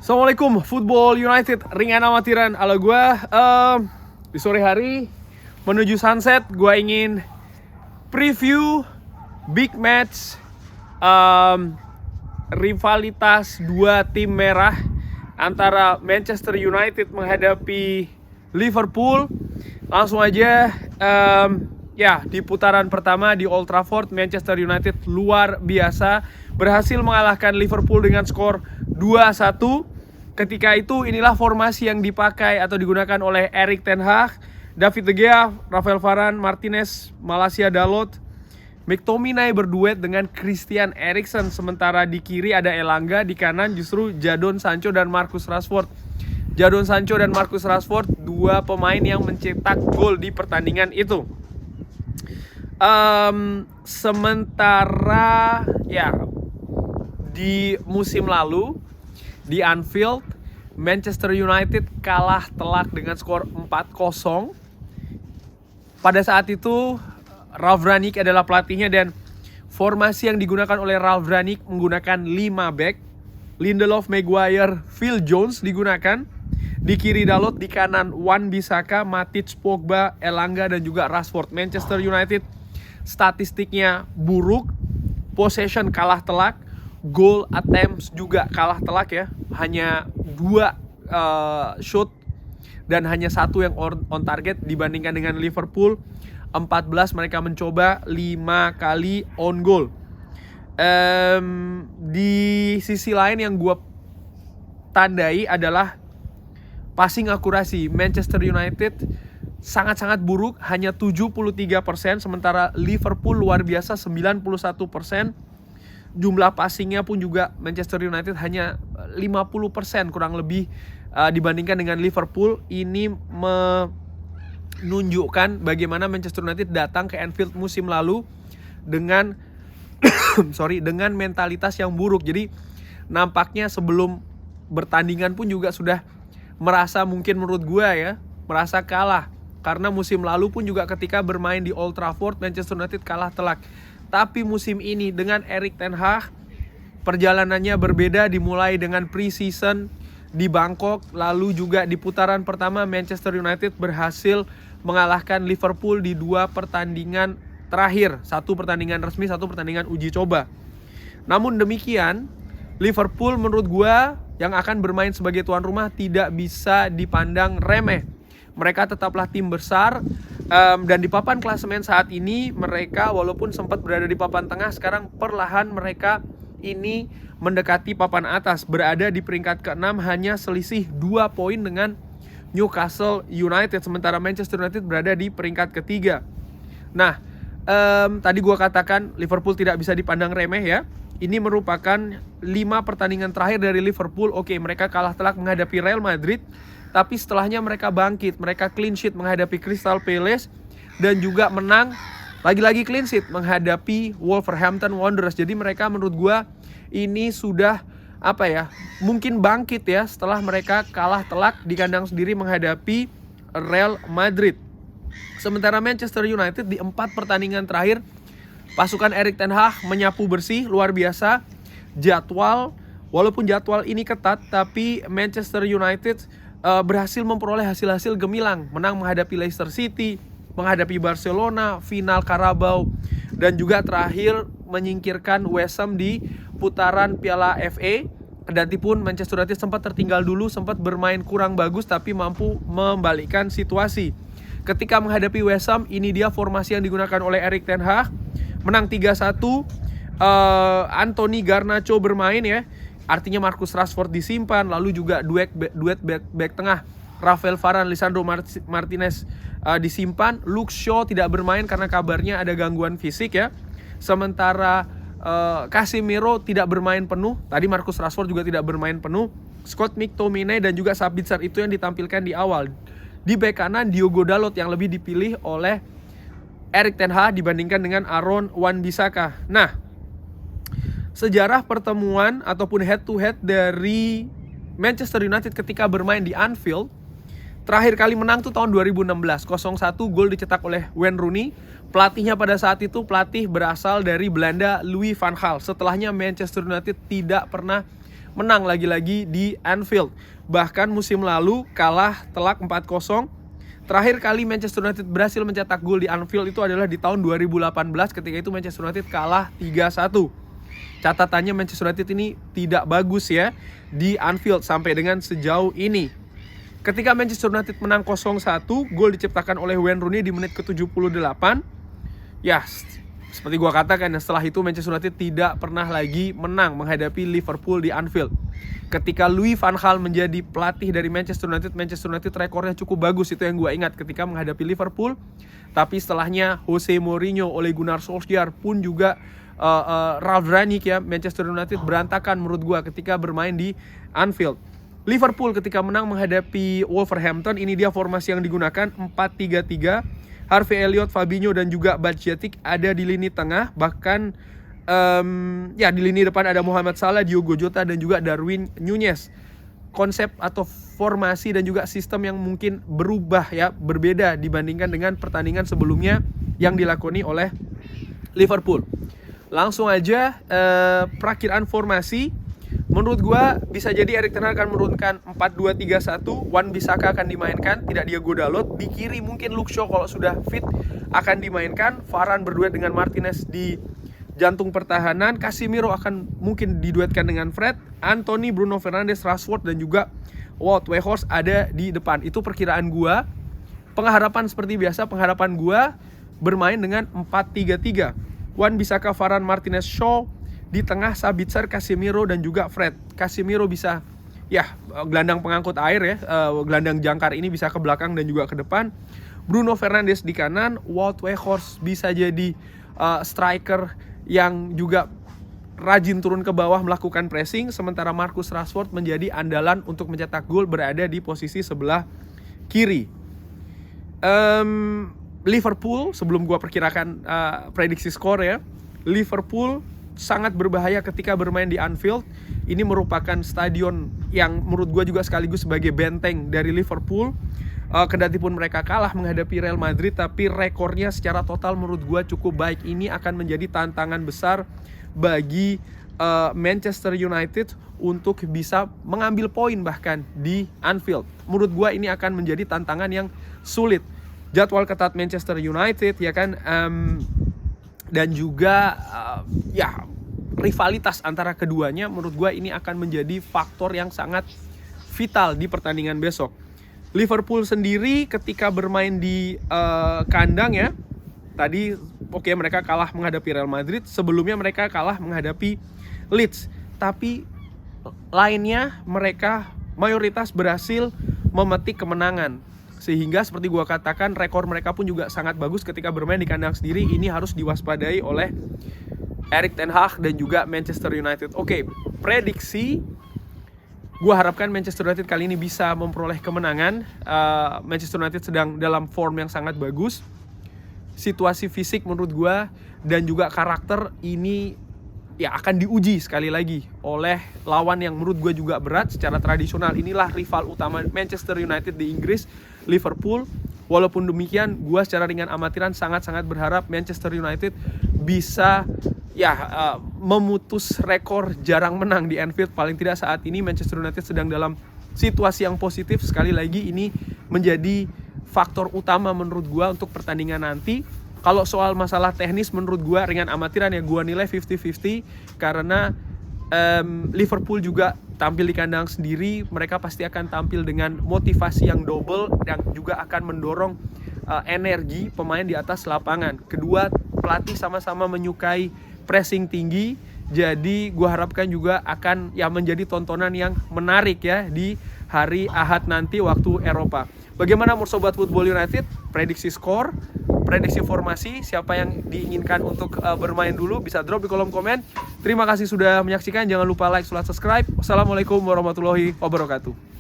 Assalamualaikum, Football United, ringan amatiran ala gue. Di sore hari menuju sunset, gue ingin preview big match, rivalitas dua tim merah antara Manchester United menghadapi Liverpool. Langsung aja, di putaran pertama di Old Trafford, Manchester United luar biasa berhasil mengalahkan Liverpool dengan skor 2-1. Ketika itu inilah formasi yang dipakai atau digunakan oleh Erik ten Hag, David De Gea, Rafael Varane, Martinez, Malacia Dalot, McTominay berduet dengan Christian Eriksen. Sementara di kiri ada Elanga, di kanan justru Jadon Sancho dan Marcus Rashford. Jadon Sancho dan Marcus Rashford, dua pemain yang mencetak gol di pertandingan itu. Sementara di musim lalu di Anfield, Manchester United kalah telak dengan skor 4-0. Pada saat itu Ralf Rangnick adalah pelatihnya dan formasi yang digunakan oleh Ralf Rangnick menggunakan 5 back. Lindelof, Maguire, Phil Jones digunakan. Di kiri Dalot, di kanan Wan-Bissaka, Matic, Pogba, Elanga dan juga Rashford. Manchester United statistiknya buruk, possession kalah telak, goal attempts juga kalah telak ya. Hanya 2 shot dan hanya 1 yang on target dibandingkan dengan Liverpool 14 mereka mencoba 5 kali on goal. Di sisi lain yang gue tandai adalah passing akurasi. Manchester United sangat-sangat buruk, hanya 73%, sementara Liverpool luar biasa 91%. Jumlah passingnya pun juga Manchester United hanya 50% kurang lebih dibandingkan dengan Liverpool. Ini menunjukkan bagaimana Manchester United datang ke Anfield musim lalu dengan dengan mentalitas yang buruk. Jadi nampaknya sebelum bertandingan pun juga sudah merasa, mungkin menurut gue ya, merasa kalah. Karena musim lalu pun juga ketika bermain di Old Trafford, Manchester United kalah telak. Tapi musim ini dengan Erik ten Hag, perjalanannya berbeda. Dimulai dengan pre-season di Bangkok, lalu juga di putaran pertama Manchester United berhasil mengalahkan Liverpool di 2 pertandingan terakhir. 1 pertandingan resmi, 1 pertandingan uji coba. Namun demikian, Liverpool menurut gua yang akan bermain sebagai tuan rumah tidak bisa dipandang remeh. Mereka tetaplah tim besar, dan di papan klasemen saat ini mereka walaupun sempat berada di papan tengah, sekarang perlahan mereka ini mendekati papan atas, berada di peringkat ke-6, hanya selisih 2 poin dengan Newcastle United, sementara Manchester United berada di peringkat ketiga. Nah, tadi gua katakan Liverpool tidak bisa dipandang remeh ya. Ini merupakan 5 pertandingan terakhir dari Liverpool. Oke, mereka kalah telak menghadapi Real Madrid, tapi setelahnya mereka bangkit, mereka clean sheet menghadapi Crystal Palace dan juga menang lagi-lagi clean sheet menghadapi Wolverhampton Wanderers. Jadi mereka menurut gua ini sudah mungkin bangkit ya setelah mereka kalah telak di kandang sendiri menghadapi Real Madrid. Sementara Manchester United di 4 pertandingan terakhir, pasukan Erik ten Hag menyapu bersih luar biasa. Walaupun jadwal ini ketat, tapi Manchester United berhasil memperoleh hasil-hasil gemilang. Menang menghadapi Leicester City, menghadapi Barcelona, final Carabao, dan juga terakhir menyingkirkan West Ham di putaran Piala FA. Kedatipun Manchester United sempat tertinggal dulu, sempat bermain kurang bagus, tapi mampu membalikkan situasi. Ketika menghadapi West Ham, ini dia formasi yang digunakan oleh Erik ten Hag. Menang 3-1, Anthony Garnacho bermain ya. Artinya Marcus Rashford disimpan, lalu juga duet back tengah Rafael Varane, Lisandro Martinez disimpan. Luke Shaw tidak bermain karena kabarnya ada gangguan fisik ya. Sementara Casemiro tidak bermain penuh. Tadi Marcus Rashford juga tidak bermain penuh. Scott McTominay dan juga Sabitzer itu yang ditampilkan di awal. Di bek kanan Diogo Dalot yang lebih dipilih oleh Erik ten Hag dibandingkan dengan Aaron Wan-Bissaka. Nah, sejarah pertemuan ataupun head to head dari Manchester United ketika bermain di Anfield, terakhir kali menang tuh tahun 2016, 0-1, gol dicetak oleh Wayne Rooney. Pelatihnya pada saat itu pelatih berasal dari Belanda, Louis van Gaal. Setelahnya Manchester United tidak pernah menang lagi-lagi di Anfield. Bahkan musim lalu kalah telak 4-0. Terakhir kali Manchester United berhasil mencetak gol di Anfield itu adalah di tahun 2018, ketika itu Manchester United kalah 3-1. Catatannya Manchester United ini tidak bagus ya di Anfield sampai dengan sejauh ini. Ketika Manchester United menang 0-1, gol diciptakan oleh Wayne Rooney di menit ke-78. Ya, seperti gua katakan, setelah itu Manchester United tidak pernah lagi menang menghadapi Liverpool di Anfield. Ketika Louis van Gaal menjadi pelatih dari Manchester United rekornya cukup bagus, itu yang gua ingat ketika menghadapi Liverpool. Tapi setelahnya Jose Mourinho, Ole Gunnar Solskjaer pun juga Ralf Rangnick ya, Manchester United berantakan menurut gua ketika bermain di Anfield. Liverpool ketika menang menghadapi Wolverhampton, ini dia formasi yang digunakan 4-3-3. Harvey Elliott, Fabinho dan juga Bajcetic ada di lini tengah, bahkan di lini depan ada Mohamed Salah, Diogo Jota dan juga Darwin Núñez. Konsep atau formasi dan juga sistem yang mungkin berubah ya, berbeda dibandingkan dengan pertandingan sebelumnya yang dilakoni oleh Liverpool. Langsung aja perakhiran formasi. Menurut gua bisa jadi Erik ten Hag akan menurunkan 4-2-3-1. Wan-Bissaka akan dimainkan, tidak Diego Dalot. Di kiri mungkin Luke Shaw kalau sudah fit akan dimainkan. Varane berduet dengan Martinez di jantung pertahanan. Casemiro akan mungkin diduetkan dengan Fred. Anthony, Bruno Fernandes, Rashford dan juga Wout Weghorst ada di depan. Itu perkiraan gua. Pengharapan seperti biasa, pengharapan gua bermain dengan 4-3-3. Wan-Bissaka, Varane, Martinez, Shaw. Di tengah Sabitzer, Casemiro dan juga Fred. Casemiro bisa ya gelandang pengangkut air ya, gelandang jangkar ini bisa ke belakang dan juga ke depan. Bruno Fernandes di kanan, Wout Weghorst bisa jadi striker yang juga rajin turun ke bawah melakukan pressing, sementara Marcus Rashford menjadi andalan untuk mencetak gol berada di posisi sebelah kiri. Liverpool, sebelum gua perkirakan prediksi skor ya, Liverpool sangat berbahaya ketika bermain di Anfield. Ini merupakan stadion yang menurut gue juga sekaligus sebagai benteng dari Liverpool. Kendati pun mereka kalah menghadapi Real Madrid, tapi rekornya secara total menurut gue cukup baik. Ini akan menjadi tantangan besar bagi Manchester United untuk bisa mengambil poin bahkan di Anfield. Menurut gue ini akan menjadi tantangan yang sulit. Jadwal ketat Manchester United ya kan, dan juga rivalitas antara keduanya, menurut gue ini akan menjadi faktor yang sangat vital di pertandingan besok. Liverpool sendiri ketika bermain di kandang ya, tadi mereka kalah menghadapi Real Madrid, sebelumnya mereka kalah menghadapi Leeds, tapi lainnya mereka mayoritas berhasil memetik kemenangan. Sehingga seperti gua katakan, rekor mereka pun juga sangat bagus ketika bermain di kandang sendiri. Ini harus diwaspadai oleh Erik ten Hag dan juga Manchester United. Prediksi, gua harapkan Manchester United kali ini bisa memperoleh kemenangan. Manchester United sedang dalam form yang sangat bagus. Situasi fisik menurut gua dan juga karakter ini ya akan diuji sekali lagi oleh lawan yang menurut gue juga berat secara tradisional. Inilah rival utama Manchester United di Inggris, Liverpool. Walaupun demikian, gue secara ringan amatiran sangat-sangat berharap Manchester United bisa memutus rekor jarang menang di Anfield. Paling tidak saat ini Manchester United sedang dalam situasi yang positif. Sekali lagi ini menjadi faktor utama menurut gue untuk pertandingan nanti. Kalau soal masalah teknis menurut gue ringan amatiran ya, gue nilai 50-50 karena Liverpool juga tampil di kandang sendiri, mereka pasti akan tampil dengan motivasi yang double dan juga akan mendorong energi pemain di atas lapangan. Kedua pelatih sama-sama menyukai pressing tinggi, jadi gue harapkan juga akan menjadi tontonan yang menarik ya di hari Ahad nanti waktu Eropa. Bagaimana menurut Sobat Football United? Prediksi skor, prediksi formasi, siapa yang diinginkan untuk bermain dulu bisa drop di kolom komen. Terima kasih sudah menyaksikan, jangan lupa like, subscribe. Wassalamualaikum warahmatullahi wabarakatuh.